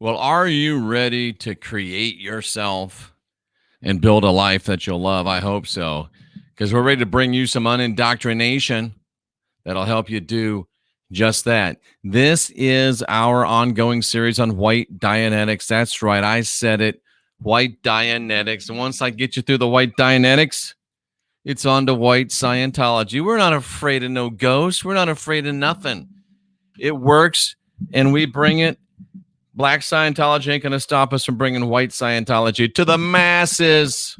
Well, are you ready to create yourself and build a life that you'll love? I hope so, because we're ready to bring you some unindoctrination that'll help you do just that. This is our ongoing series on white Dianetics. That's right, I said it, white Dianetics. And once I get you through the white Dianetics, it's on to white Scientology. We're not afraid of no ghosts. We're not afraid of nothing. It works, and we bring it. Black Scientology ain't going to stop us from bringing white Scientology to the masses.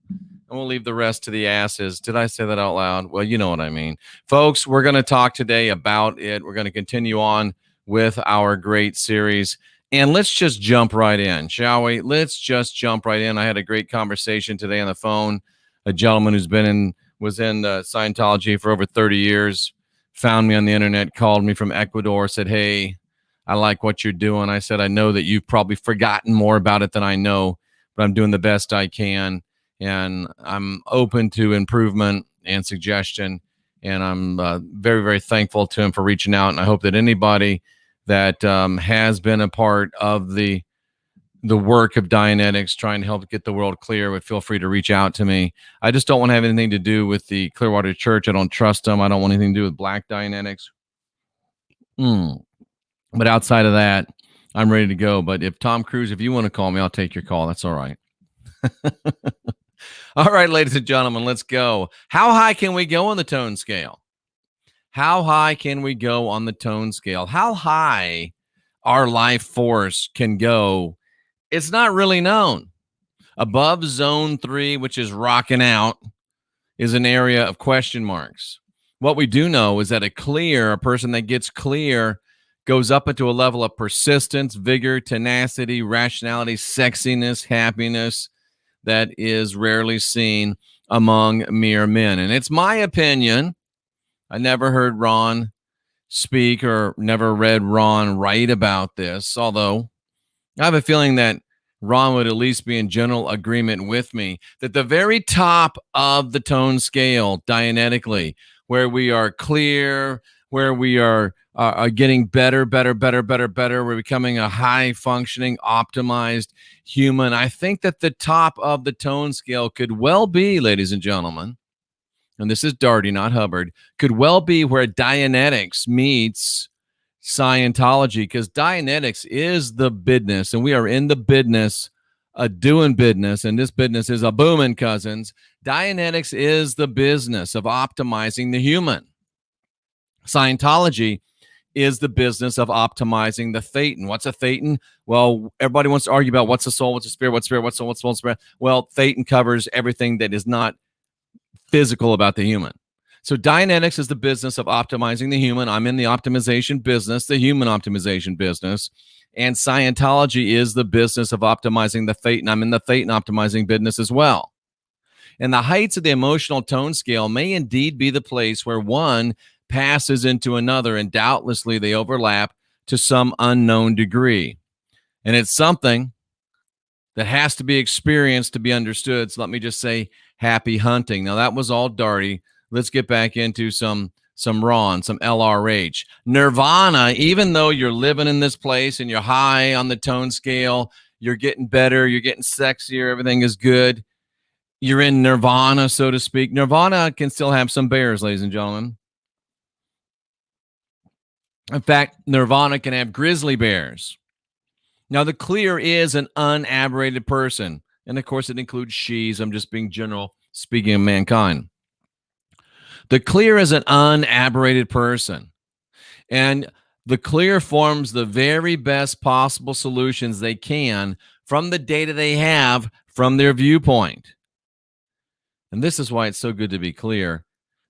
And we'll leave the rest to the asses. Did I say that out loud? Well, you know what I mean. Folks, we're going to talk today about it. We're going to continue on with our great series. And let's just jump right in, shall we? Let's just jump right in. I had a great conversation today on the phone. A gentleman who's was in Scientology for over 30 years, found me on the internet, called me from Ecuador, said, hey, I like what you're doing. I said, I know that you've probably forgotten more about it than I know, but I'm doing the best I can. And I'm open to improvement and suggestion. And I'm very, very thankful to him for reaching out. And I hope that anybody that has been a part of the work of Dianetics, trying to help get the world clear, would feel free to reach out to me. I just don't want to have anything to do with the Clearwater Church. I don't trust them. I don't want anything to do with Black Dianetics. But outside of that, I'm ready to go. But if Tom Cruise, if you want to call me, I'll take your call. That's all right. All right, ladies and gentlemen, let's go. How high can we go on the tone scale? How high can we go on the tone scale? How high our life force can go, it's not really known. Above zone 3, which is rocking out, is an area of question marks. What we do know is that a person that gets clear goes up into a level of persistence, vigor, tenacity, rationality, sexiness, happiness that is rarely seen among mere men. And it's my opinion. I never heard Ron speak or never read Ron write about this, although I have a feeling that Ron would at least be in general agreement with me that the very top of the tone scale, Dianetically, where we are clear, where we are getting better. We're becoming a high-functioning, optimized human. I think that the top of the tone scale could well be, ladies and gentlemen, and this is Daugherty, not Hubbard, could well be where Dianetics meets Scientology, because Dianetics is the business, and we are in the business of doing business, and this business is a booming, cousins. Dianetics is the business of optimizing the human. Scientology is the business of optimizing the thetan. What's a thetan? Well, everybody wants to argue about what's a soul, what's a spirit, what's soul, what's soul, what's spirit. Well, thetan covers everything that is not physical about the human. So Dianetics is the business of optimizing the human. I'm in the optimization business, the human optimization business. And Scientology is the business of optimizing the thetan. I'm in the thetan optimizing business as well. And the heights of the emotional tone scale may indeed be the place where one passes into another, and doubtlessly they overlap to some unknown degree. And it's something that has to be experienced to be understood. So let me just say, happy hunting. Now, that was all Daugherty. Let's get back into some Ron, some LRH. Nirvana, even though you're living in this place and you're high on the tone scale, you're getting better, you're getting sexier, everything is good, you're in nirvana, so to speak. Nirvana can still have some bears, ladies and gentlemen. In fact, Nirvana can have grizzly bears. Now, the clear is an unaberrated person. And of course, it includes she's. I'm just being general, speaking of mankind. The clear is an unaberrated person. And the clear forms the very best possible solutions they can from the data they have from their viewpoint. And this is why it's so good to be clear.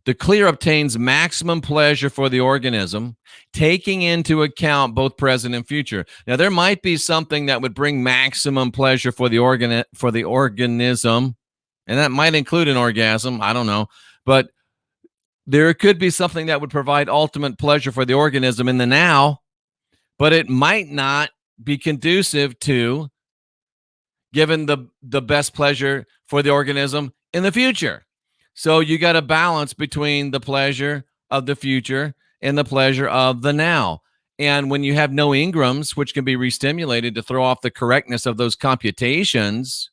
The clear obtains maximum pleasure for the organism, taking into account both present and future. Now, there might be something that would bring maximum pleasure for the organism, and that might include an orgasm. I don't know. But there could be something that would provide ultimate pleasure for the organism in the now, but it might not be conducive to giving the best pleasure for the organism in the future. So you got to balance between the pleasure of the future and the pleasure of the now. And when you have no engrams, which can be restimulated to throw off the correctness of those computations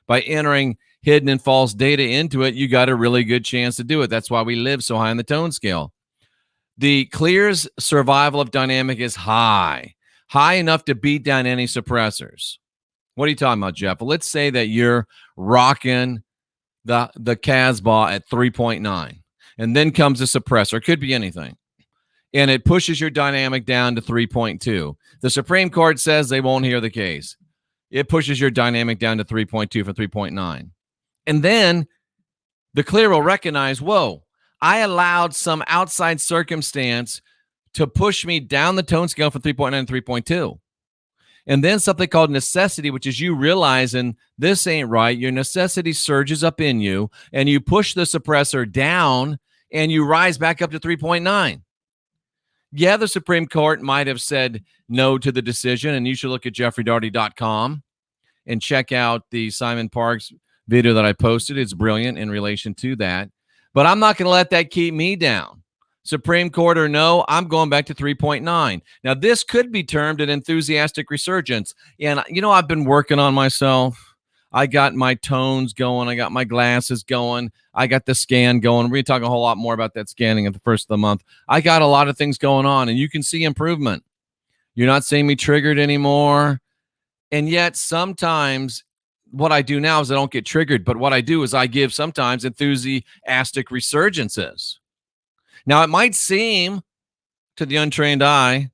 by entering hidden and false data into it, you got a really good chance to do it. That's why we live so high on the tone scale. The clear's survival of dynamic is high enough to beat down any suppressors. What are you talking about, Jeff? Well, let's say that you're rocking the Casbah at 3.9, and then comes a suppressor. It could be anything. And it pushes your dynamic down to 3.2. The Supreme Court says they won't hear the case. It pushes your dynamic down to 3.2 from 3.9. And then the clear will recognize, whoa, I allowed some outside circumstance to push me down the tone scale from 3.9 to 3.2. And then something called necessity, which is you realizing this ain't right. Your necessity surges up in you, and you push the suppressor down, and you rise back up to 3.9. Yeah, the Supreme Court might have said no to the decision, and you should look at jeffreydaugherty.com and check out the Simon Parks video that I posted. It's brilliant in relation to that. But I'm not going to let that keep me down. Supreme Court or no, I'm going back to 3.9. Now, this could be termed an enthusiastic resurgence. And, I've been working on myself. I got my tones going. I got my glasses going. I got the scan going. We're going to talk a whole lot more about that scanning at the first of the month. I got a lot of things going on, and you can see improvement. You're not seeing me triggered anymore. And yet sometimes what I do now is I don't get triggered, but what I do is I give sometimes enthusiastic resurgences. Now, it might seem to the untrained eye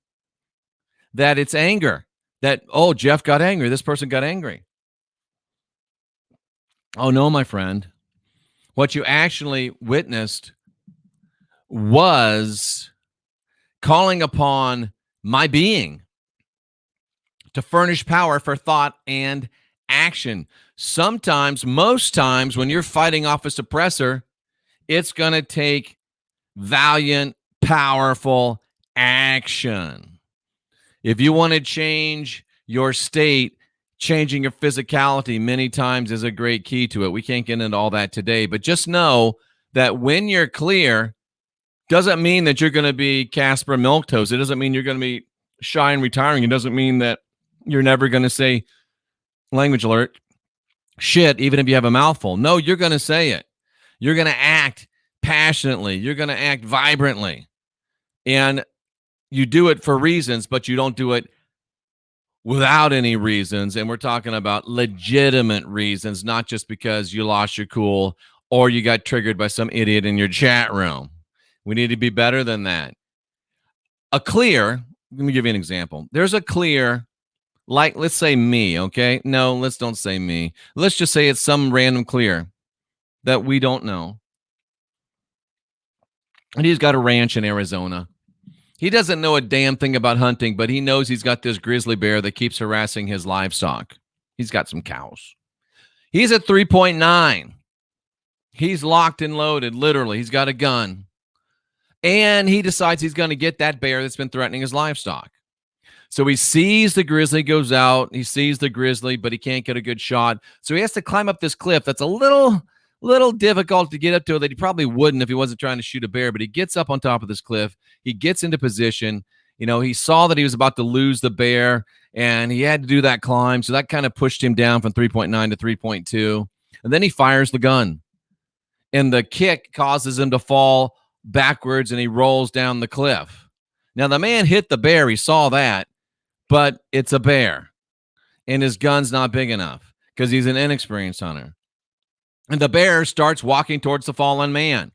that it's anger, that, oh, Jeff got angry. This person got angry. Oh, no, my friend. What you actually witnessed was calling upon my being to furnish power for thought and action. Sometimes, most times, when you're fighting off a suppressor, it's going to take valiant, powerful action. If you want to change your state, changing your physicality many times is a great key to it. We can't get into all that today, but just know that when you're clear, doesn't mean that you're going to be Casper Milquetoast. It doesn't mean you're going to be shy and retiring. It doesn't mean that you're never going to say, language alert, shit, even if you have a mouthful. No, you're going to say it. You're going to act passionately. You're going to act vibrantly. And you do it for reasons, but you don't do it without any reasons. And we're talking about legitimate reasons, not just because you lost your cool or you got triggered by some idiot in your chat room. We need to be better than that. A clear, let me give you an example. There's a clear, like, let's say me, okay? No, let's don't say me. Let's just say it's some random clear that we don't know. And he's got a ranch in Arizona. He doesn't know a damn thing about hunting, but he knows he's got this grizzly bear that keeps harassing his livestock. He's got some cows. He's at 3.9. He's locked and loaded, literally. He's got a gun. And he decides he's going to get that bear that's been threatening his livestock. So he sees the grizzly, goes out. He sees the grizzly, but he can't get a good shot. So he has to climb up this cliff that's a little difficult to get up to, that he probably wouldn't if he wasn't trying to shoot a bear. But he gets up on top of this cliff. He gets into position. He saw that he was about to lose the bear, and he had to do that climb. So that kind of pushed him down from 3.9 to 3.2. And then he fires the gun. And the kick causes him to fall backwards, and he rolls down the cliff. Now, the man hit the bear. He saw that. But it's a bear, and his gun's not big enough because he's an inexperienced hunter. And the bear starts walking towards the fallen man.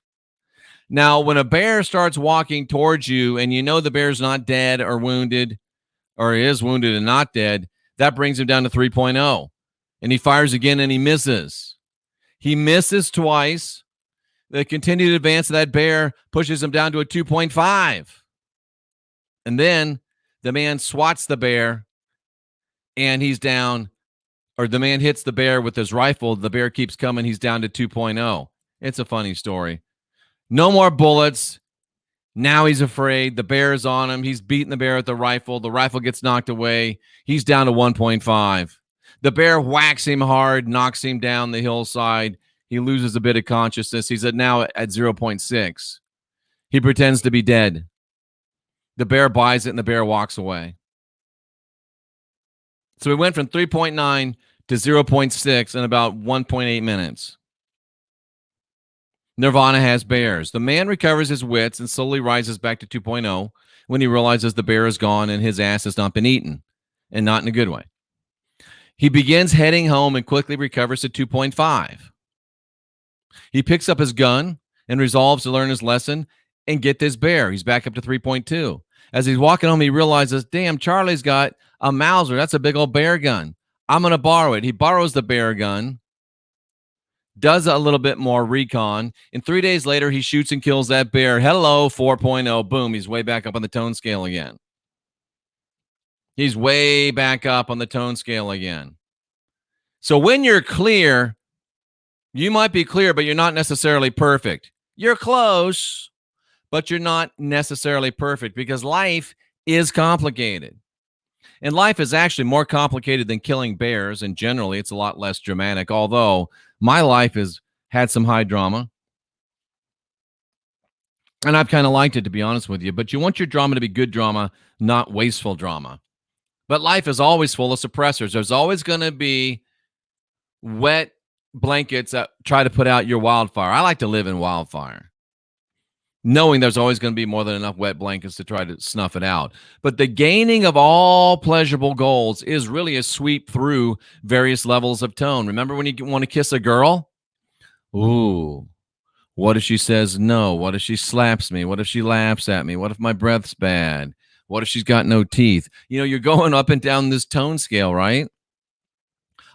Now, when a bear starts walking towards you and you know the bear's not dead or wounded, or is wounded and not dead, that brings him down to 3.0. And he fires again, and he misses. He misses twice. The continued advance of that bear pushes him down to a 2.5. And then the man swats the bear, and he's down, or the man hits the bear with his rifle. The bear keeps coming. He's down to 2.0. It's a funny story. No more bullets. Now he's afraid. The bear is on him. He's beating the bear with the rifle. The rifle gets knocked away. He's down to 1.5. The bear whacks him hard, knocks him down the hillside. He loses a bit of consciousness. He's now at 0.6. He pretends to be dead. The bear buys it and the bear walks away. So we went from 3.9 to 0.6 in about 1.8 minutes. Nirvana has bears. The man recovers his wits and slowly rises back to 2.0 when he realizes the bear is gone and his ass has not been eaten, and not in a good way. He begins heading home and quickly recovers to 2.5. He picks up his gun and resolves to learn his lesson and get this bear. He's back up to 3.2. As he's walking home, he realizes, damn, Charlie's got a Mauser. That's a big old bear gun. I'm going to borrow it. He borrows the bear gun, does a little bit more recon, and 3 days later, he shoots and kills that bear. Hello, 4.0. Boom, he's way back up on the tone scale again. He's way back up on the tone scale again. So when you're clear, you might be clear, but you're not necessarily perfect. You're close, but you're not necessarily perfect because life is complicated. And life is actually more complicated than killing bears, and generally it's a lot less dramatic, although my life has had some high drama. And I've kind of liked it, to be honest with you. But you want your drama to be good drama, not wasteful drama. But life is always full of suppressors. There's always going to be wet blankets that try to put out your wildfire. I like to live in wildfire, knowing there's always going to be more than enough wet blankets to try to snuff it out. But the gaining of all pleasurable goals is really a sweep through various levels of tone. Remember when you want to kiss a girl? Ooh, what if she says no? What if she slaps me? What if she laughs at me? What if my breath's bad? What if she's got no teeth? You're going up and down this tone scale, right?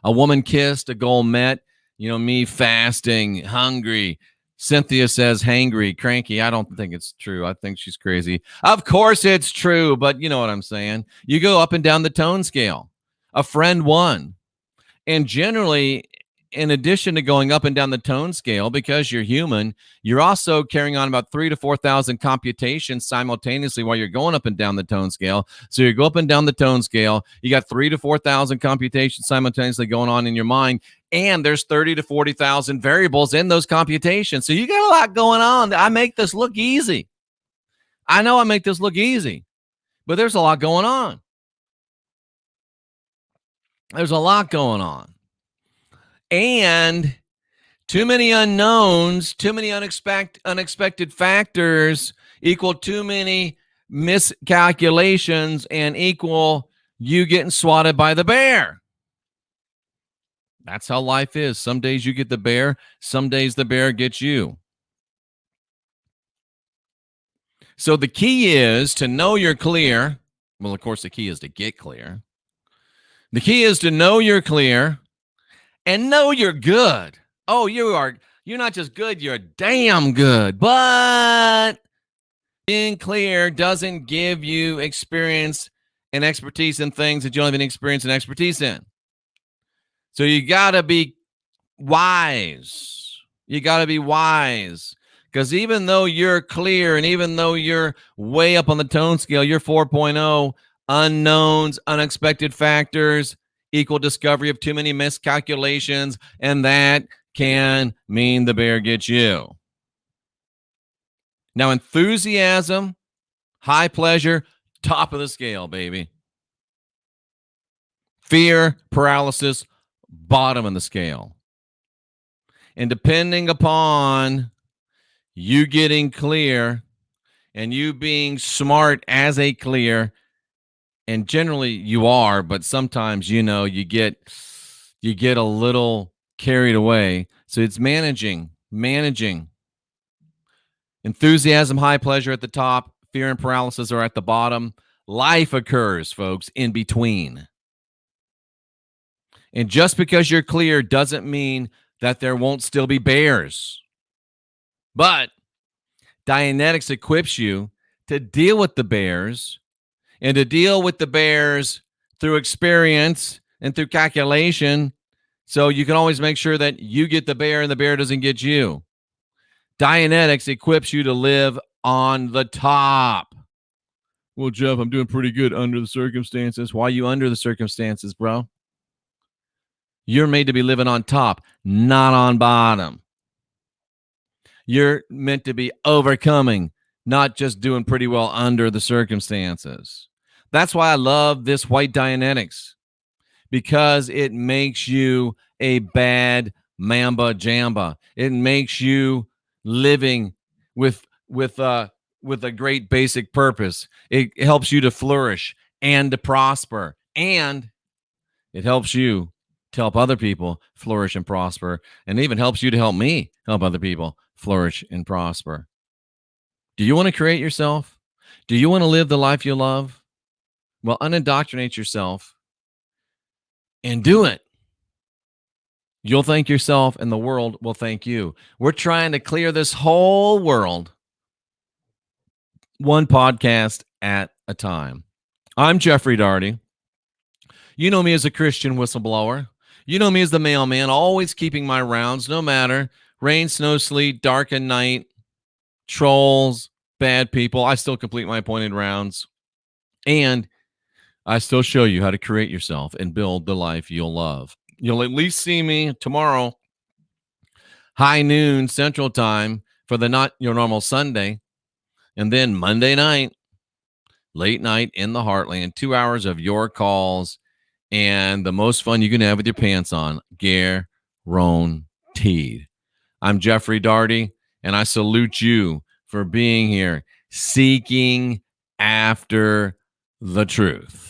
A woman kissed, a goal met. Me fasting, hungry. Cynthia says hangry, cranky. I don't think it's true. I think she's crazy. Of course it's true, but you know what I'm saying. You go up and down the tone scale. A friend won. And generally, in addition to going up and down the tone scale, because you're human, you're also carrying on about 3,000 to 4,000 computations simultaneously while you're going up and down the tone scale. So you go up and down the tone scale, you got 3,000 to 4,000 computations simultaneously going on in your mind, and there's 30,000 to 40,000 variables in those computations. So you got a lot going on. I make this look easy. I know I make this look easy, but there's a lot going on. There's a lot going on. And too many unknowns, too many unexpected factors equal too many miscalculations and equal you getting swatted by the bear. That's how life is. Some days you get the bear, some days the bear gets you. So the key is to know you're clear. Well, of course, the key is to get clear. The key is to know you're clear and know you're good. Oh, you're not just good, you're damn good. But being clear doesn't give you experience and expertise in things that you don't have any experience and expertise in. So you got to be wise. You got to be wise. Because even though you're clear and even though you're way up on the tone scale, you're 4.0, unknowns, unexpected factors equal discovery of too many miscalculations, and that can mean the bear gets you. Now, enthusiasm, high pleasure, top of the scale, baby. Fear, paralysis, bottom of the scale. And depending upon you getting clear and you being smart as a clear, and generally you are, but sometimes, you get a little carried away. So it's managing. Enthusiasm, high pleasure at the top. Fear and paralysis are at the bottom. Life occurs, folks, in between. And just because you're clear doesn't mean that there won't still be bears. But Dianetics equips you to deal with the bears, and to deal with the bears through experience and through calculation, so you can always make sure that you get the bear and the bear doesn't get you. Dianetics equips you to live on the top. Well, Jeff, I'm doing pretty good under the circumstances. Why are you under the circumstances, bro? You're made to be living on top, not on bottom. You're meant to be overcoming, not just doing pretty well under the circumstances. That's why I love this white Dianetics, because it makes you a bad mamba jamba. It makes you living with a great basic purpose. It helps you to flourish and to prosper, and it helps you to help other people flourish and prosper, and even helps you to help me help other people flourish and prosper. Do you want to create yourself? Do you want to live the life you love? Well, unindoctrinate yourself and do it. You'll thank yourself and the world will thank you. We're trying to clear this whole world one podcast at a time. I'm Jeffrey Daugherty. You know me as a Christian whistleblower. You know me as the mailman, always keeping my rounds, no matter rain, snow, sleet, dark and night, trolls, bad people. I still complete my appointed rounds. And I still show you how to create yourself and build the life you'll love. You'll at least see me tomorrow, high noon Central Time, for the Not Your Normal Sunday. And then Monday night, late night in the Heartland, 2 hours of your calls and the most fun you can have with your pants on, guaranteed. I'm Jeffrey Daugherty, and I salute you for being here, seeking after the truth.